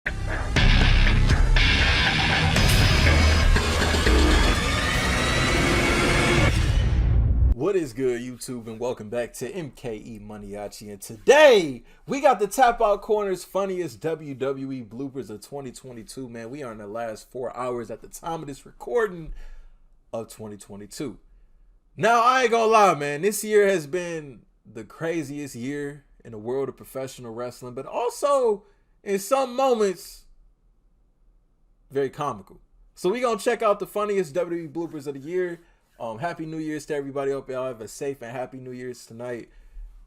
What is good, YouTube, and welcome back to MKE MANIACI. And today we got the Tap Out Corner's funniest WWE bloopers of 2022. Man, we are in the last 4 hours at the time of this recording of 2022. Now, I ain't gonna lie, man, this year has been the craziest year in the world of professional wrestling, but also in some moments very comical. So we gonna check out the funniest WWE bloopers of the year. Happy New Year's to everybody. Hope y'all have a safe and happy New Year's tonight.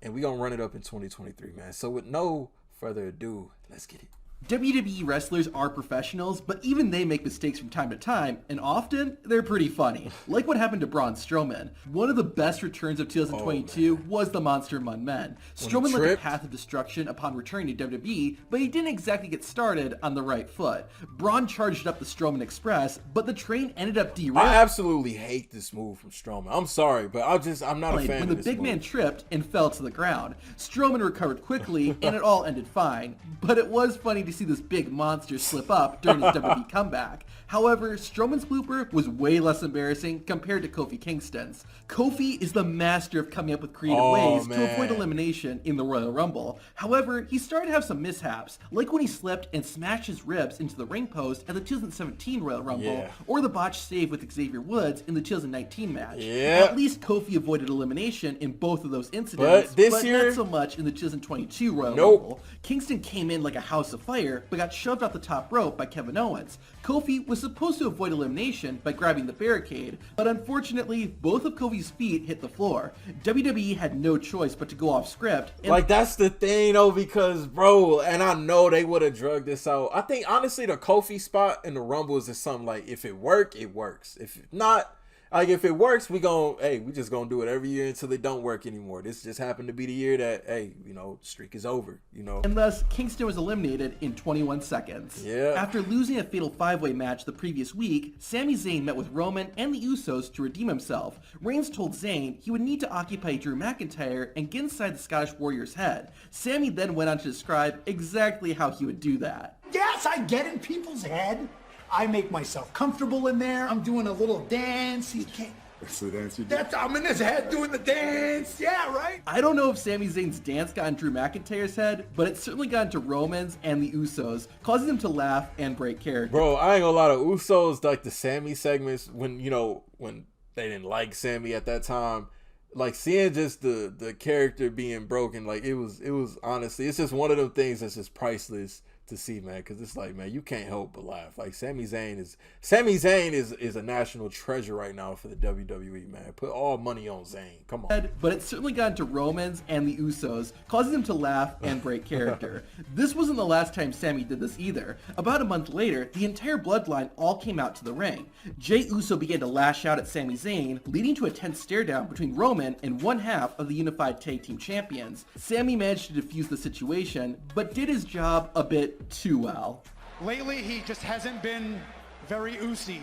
And we gonna run it up in 2023, man. So with no further ado, let's get it. WWE wrestlers are professionals, but even they make mistakes from time to time, and often they're pretty funny. Like what happened to Braun Strowman. One of the best returns of 2022 was the Monster Among Men. Strowman led a path of destruction upon returning to WWE, but he didn't exactly get started on the right foot. Braun charged up the Strowman Express, but the train ended up derailed. I absolutely hate this move from Strowman. I'm sorry, but I'm not a fan when of the this big move. man tripped and fell to the ground. Strowman recovered quickly, and it all ended fine. But it was funny to see this big monster slip up during his WWE comeback. However, Strowman's blooper was way less embarrassing compared to Kofi Kingston's. Kofi is the master of coming up with creative ways to avoid elimination in the Royal Rumble. However, he started to have some mishaps, like when he slipped and smashed his ribs into the ring post at the 2017 Royal Rumble, or the botch save with Xavier Woods in the 2019 match. At least Kofi avoided elimination in both of those incidents, but year, not so much in the 2022 Royal Rumble. Kingston came in like a house of fire, but got shoved off the top rope by Kevin Owens. Kofi was supposed to avoid elimination by grabbing the barricade, but unfortunately, both of Kofi's feet hit the floor. WWE had no choice but to go off script. Like, that's the thing, though, because, bro, and I know they would have drugged this out. I think, honestly, the Kofi spot in the Rumble is just something like, if it work, it works. If not, like, if it works, we just gonna do it every year until it don't work anymore. This just happened to be the year that, hey, you know, streak is over, you know. And thus, Kingston was eliminated in 21 seconds. After losing a fatal 5-way match the previous week, Sami Zayn met with Roman and the Usos to redeem himself. Reigns told Zayn he would need to occupy Drew McIntyre and get inside the Scottish Warrior's head. Sami then went on to describe exactly how he would do that. Yes, I get in people's head. I make myself comfortable in there. I'm doing a little dance. You can't. That's the dance you do? I'm in his head doing the dance. Yeah, right? I don't know if Sami Zayn's dance got in Drew McIntyre's head, but it certainly got into Roman's and the Usos, causing them to laugh and break character. Bro, I ain't gonna lie, the Usos, like the Sami segments, when they didn't like Sami at that time, like seeing just the character being broken, like it was honestly, it's just one of them things that's just priceless to see, man, because it's like, man, you can't help but laugh. Like Sami Zayn is a national treasure right now for the WWE, man. Put all money on Zayn. Come on. But it certainly got into Roman's and the Usos, causing them to laugh and break character. This wasn't the last time Sami did this either. About a month later, the entire Bloodline all came out to the ring. Jey Uso began to lash out at Sami Zayn, leading to a tense stare down between Roman and one half of the Unified Tag Team Champions. Sami managed to defuse the situation, but did his job a bit too well. Lately, he just hasn't been very Usi.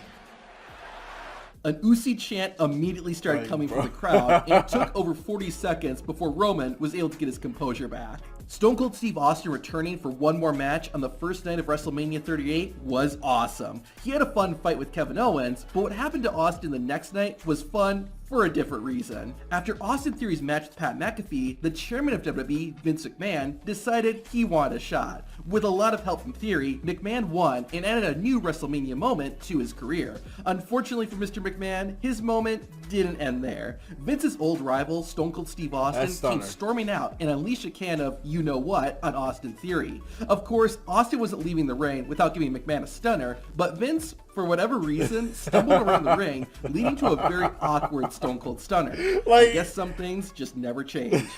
An Usi chant immediately started coming from the crowd, and it took over 40 seconds before Roman was able to get his composure back. Stone Cold Steve Austin returning for one more match on the first night of WrestleMania 38 was awesome. He had a fun fight with Kevin Owens, but what happened to Austin the next night was fun for a different reason. After Austin Theory's match with Pat McAfee, the chairman of WWE, Vince McMahon, decided he wanted a shot. With a lot of help from Theory, McMahon won and added a new WrestleMania moment to his career. Unfortunately for Mr. McMahon, his moment didn't end there. Vince's old rival, Stone Cold Steve Austin, came storming out and unleashed a can of you-know-what on Austin Theory. Of course, Austin wasn't leaving the ring without giving McMahon a stunner, but Vince, for whatever reason, stumbled around the ring, leading to a very awkward Stone Cold Stunner. I guess some things just never change.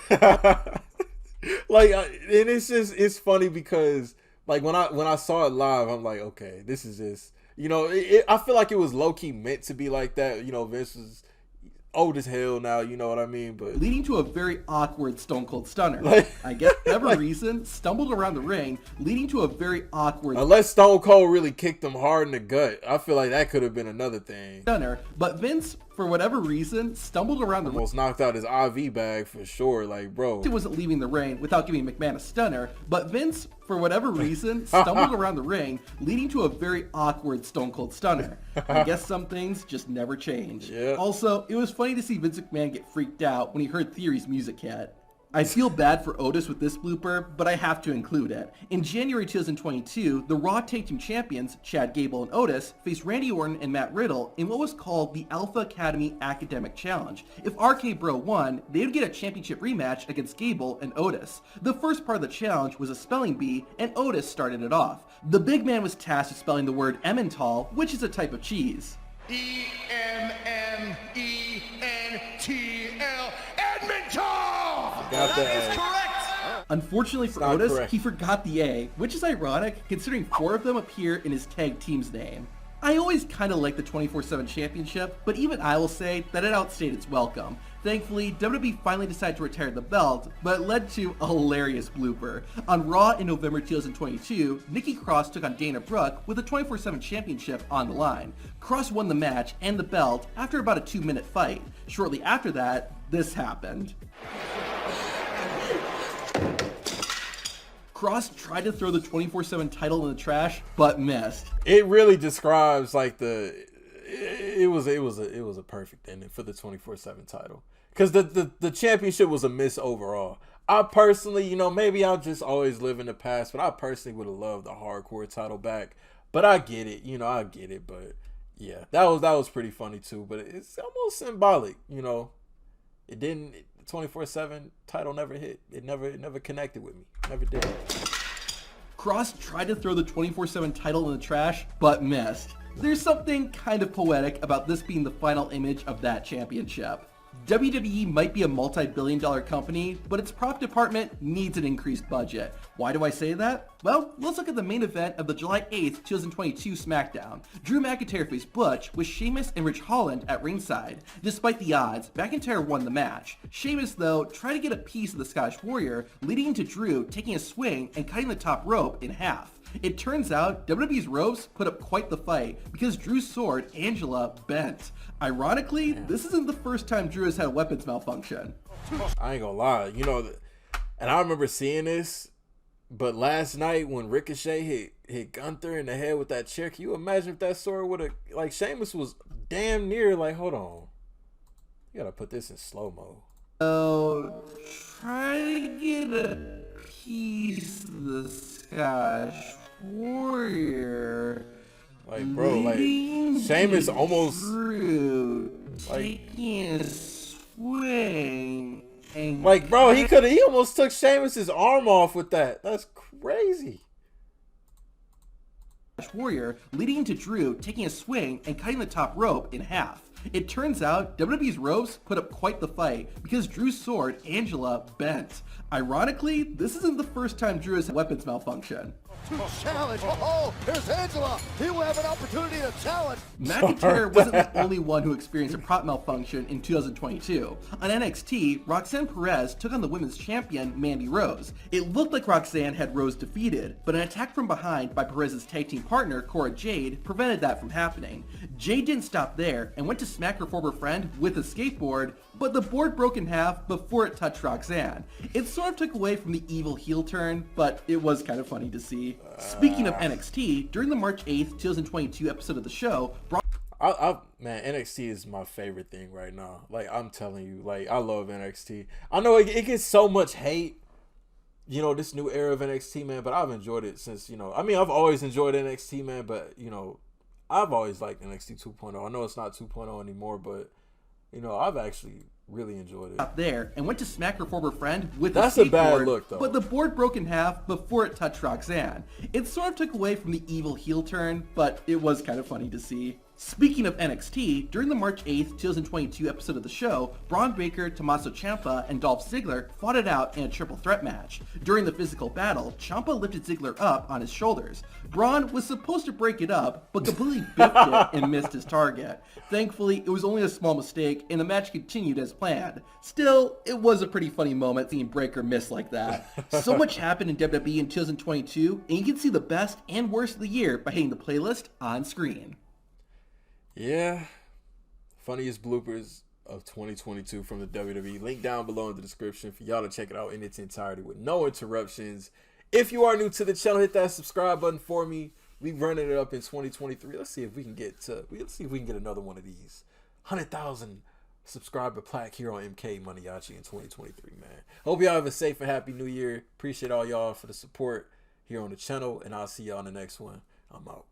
Like, and it's funny because, like, when I saw it live, I'm like, okay, this is just, you know, I feel like it was low-key meant to be like that. You know, Vince was old as hell now, you know what I mean? But leading to a very awkward Stone Cold Stunner. I guess for whatever reason, stumbled around the ring, leading to a very awkward unless Stone Cold really kicked him hard in the gut. I feel like that could have been another thing. Stunner, but Vince, for whatever reason, stumbled around the ring. Almost knocked out his IV bag for sure. Like, bro. He wasn't leaving the ring without giving McMahon a stunner, but Vince, for whatever reason, stumbled around the ring, leading to a very awkward Stone Cold Stunner. I guess some things just never change. Yeah. Also, it was funny to see Vince McMahon get freaked out when he heard Theory's music hit. I feel bad for Otis with this blooper, but I have to include it. In January 2022, the Raw Tag Team Champions, Chad Gable and Otis, faced Randy Orton and Matt Riddle in what was called the Alpha Academy Academic Challenge. If RK Bro won, they would get a championship rematch against Gable and Otis. The first part of the challenge was a spelling bee, and Otis started it off. The big man was tasked with spelling the word Emmental, which is a type of cheese. E-M-M-E-N-T-L, Edmonton! Got That is correct! Unfortunately for not Otis, correct. he forgot the A, which is ironic considering 4 of them appear in his tag team's name. I always kind of like the 24/7 championship, but even I will say that it outstayed its welcome. Thankfully, WWE finally decided to retire the belt, but it led to a hilarious blooper. On Raw in November 2022, Nikki Cross took on Dana Brooke with the 24/7 championship on the line. Cross won the match and the belt after about a 2-minute fight. Shortly after that, this happened. Cross tried to throw the 24/7 title in the trash, but missed. It really describes like it was a perfect ending for the 24/7 title, because the championship was a miss overall. I personally, you know, maybe I'll just always live in the past, but I personally would have loved the hardcore title back. But I get it, you know, I get it. But yeah, that was pretty funny too. But it's almost symbolic, you know. It didn't. The 24/7 title never hit. It never connected with me. Never did. Cross tried to throw the 24/7 title in the trash, but missed. There's something kind of poetic about this being the final image of that championship. WWE might be a multi-billion-dollar company, but its prop department needs an increased budget. Why do I say that? Well, let's look at the main event of the July 8th, 2022 SmackDown. Drew McIntyre faced Butch with Sheamus and Rich Holland at ringside. Despite the odds, McIntyre won the match. Sheamus, though, tried to get a piece of the Scottish Warrior, leading to Drew taking a swing and cutting the top rope in half. It turns out WWE's ropes put up quite the fight because Drew's sword, Angela, bent. Ironically, this isn't the first time Drew has had a weapons malfunction. I ain't gonna lie, you know, and I remember seeing this, but last night when Ricochet hit Gunther in the head with that chair, can you imagine if that sword would have, like, Sheamus was damn near like, hold on, you gotta put this in slow-mo. So, try to get a piece of the Scottish Warrior. Like, bro, like, Sheamus almost, like, taking a swing and like, bro, he almost took Sheamus's arm off with that. That's crazy. Warrior, leading to Drew taking a swing and cutting the top rope in half. It turns out WWE's ropes put up quite the fight because Drew's sword, Angela, bent. Ironically, this isn't the first time Drew has had weapons malfunction. Challenge! Oh, here's Angela! He will have an opportunity to challenge! McIntyre wasn't the only one who experienced a prop malfunction in 2022. On NXT, Roxanne Perez took on the women's champion, Mandy Rose. It looked like Roxanne had Rose defeated, but an attack from behind by Perez's tag team partner, Cora Jade, prevented that from happening. Jade didn't stop there and went to smack her former friend with a skateboard, but the board broke in half before it touched Roxanne. It sort of took away from the evil heel turn, but it was kind of funny to see. Speaking of NXT, during the March 8th, 2022 episode of the show, Man, NXT is my favorite thing right now. Like, I'm telling you, like, I love NXT. I know it gets so much hate, you know, this new era of NXT, man, but I've enjoyed it since, you know, I mean, I've always enjoyed NXT, man, but, you know, I've always liked NXT 2.0. I know it's not 2.0 anymore, but, you know, I've actually really enjoyed it. Up there and went to smack her former friend with That's a a bad skateboard, look, though. but the board broke in half before it touched Roxanne. It sort of took away from the evil heel turn, but it was kind of funny to see. Speaking of NXT, during the March 8th, 2022 episode of the show, Braun Breaker, Tommaso Ciampa, and Dolph Ziggler fought it out in a triple threat match. During the physical battle, Ciampa lifted Ziggler up on his shoulders. Braun was supposed to break it up, but completely biffed it and missed his target. Thankfully, it was only a small mistake, and the match continued as planned. Still, it was a pretty funny moment seeing Breaker miss like that. So much happened in WWE in 2022, and you can see the best and worst of the year by hitting the playlist on screen. Yeah, funniest bloopers of 2022 from the WWE. Link down below in the description for y'all to check it out in its entirety with no interruptions. If you are new to the channel, hit that subscribe button for me. We running it up in 2023. Let's see if we can get another one of these 100,000 subscriber plaque here on MK Maniaci in 2023, man. Hope y'all have a safe and happy new year. Appreciate all y'all for the support here on the channel, and I'll see y'all in the next one. I'm out.